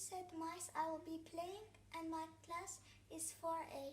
Sid Mice. I will be playing, and my class is 4A.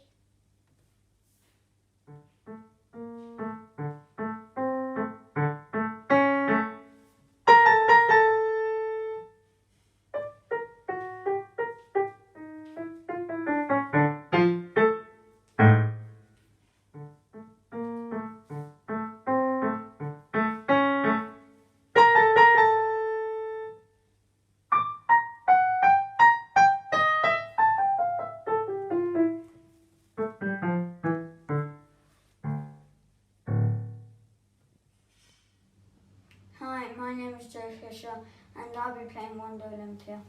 Hi, my name is Joe Fisher, and I'll be playing Wonder Olympia.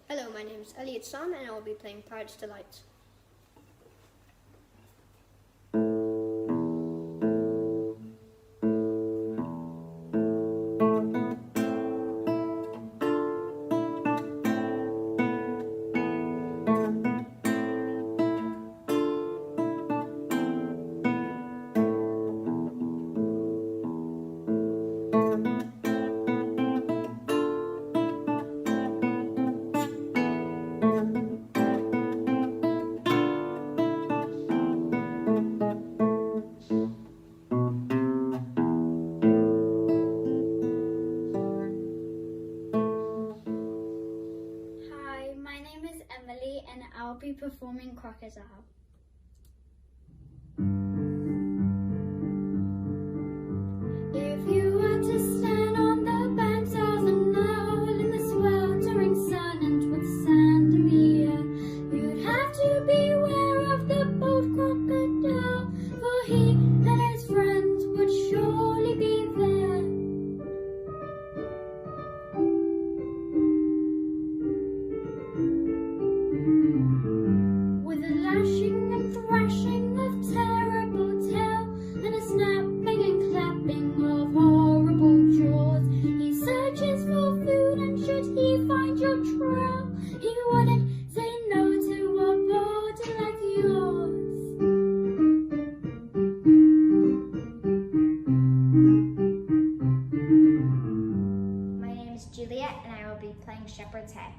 Hello, my name is Elliot Son, and I will be playing Pirates Delight. Hi, my name is Emily, and I'll be performing Crocodile. If you were to stand on the banks of the Nile in the sweltering sun and with sand in the air, you'd have to beware of the bold crocodile, for he and his friends would surely be there. With a lashing and thrashing of terrible tail, and a snapping and clapping of horrible jaws, he searches for food, and should he find your trail, he wouldn't say no to a body like yours. My name is Juliet, and I will be playing Shepherd's Head.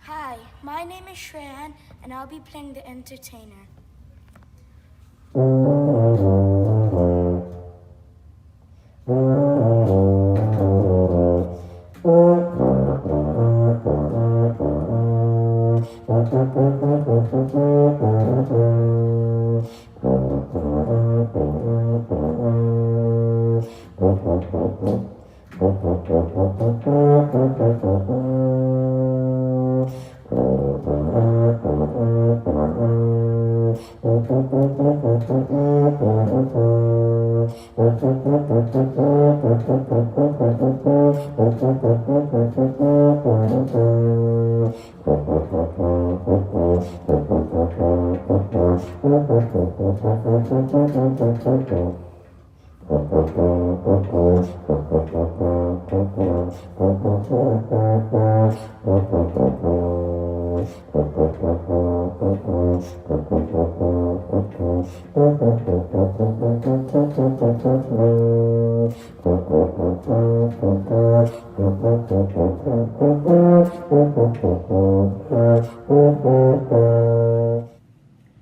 Hi, my name is Shreyan, and I'll be playing the entertainer.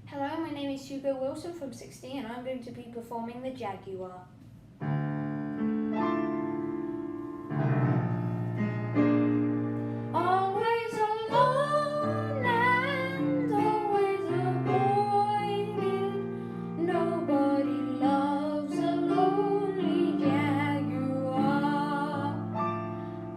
Hello, my name is Hugo Wilson from 16 and I'm going to be performing the Jaguar. Always alone and always avoided. Nobody loves a lonely jaguar.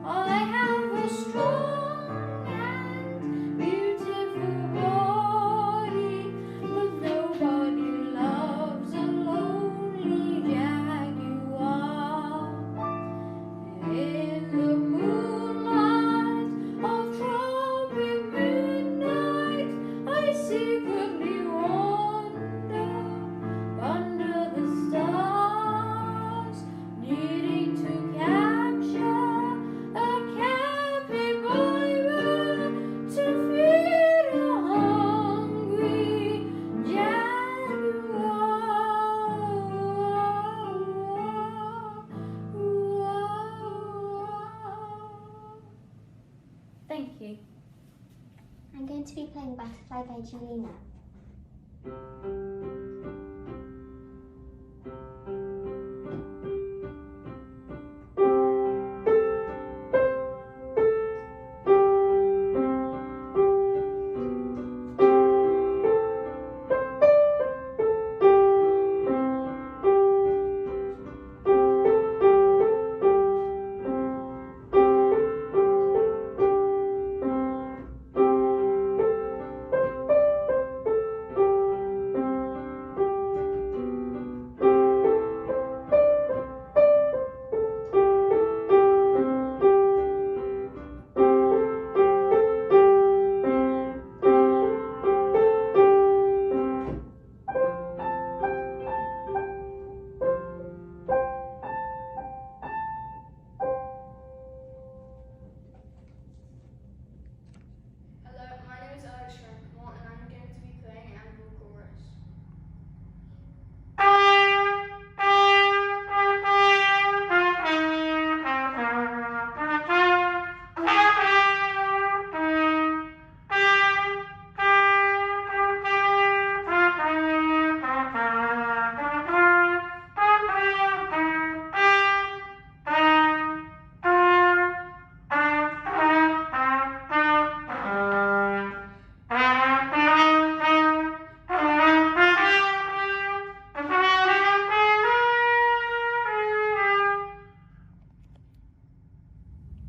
I have a strong and beautiful body, but nobody loves a lonely jaguar. In the moonlight of tropic midnight, I secretly wander under the stars, needing to capture a capybara to feed a hungry jaguar. Thank you. I'm going to be playing Butterfly by Julina. Hello, my name is Alex Rankmore and I'm going to be playing Animal Chorus.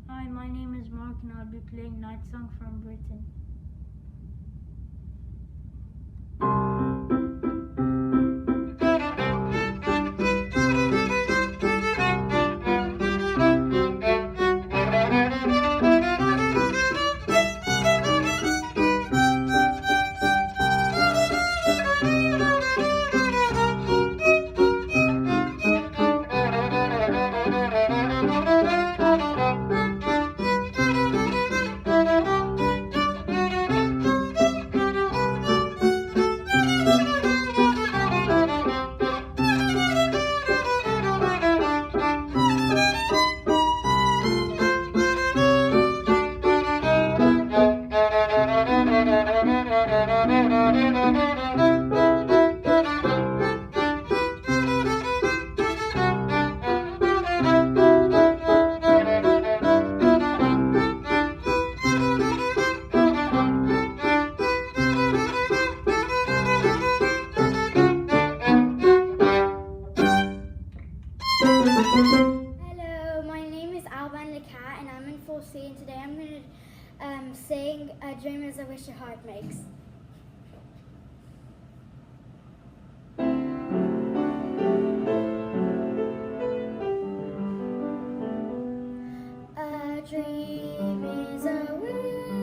Hi, my name is Mark and I'll be playing Night Song from Britain. in 4C, and today I'm going to sing A Dream Is a Wish Your Heart Makes. A dream is a wish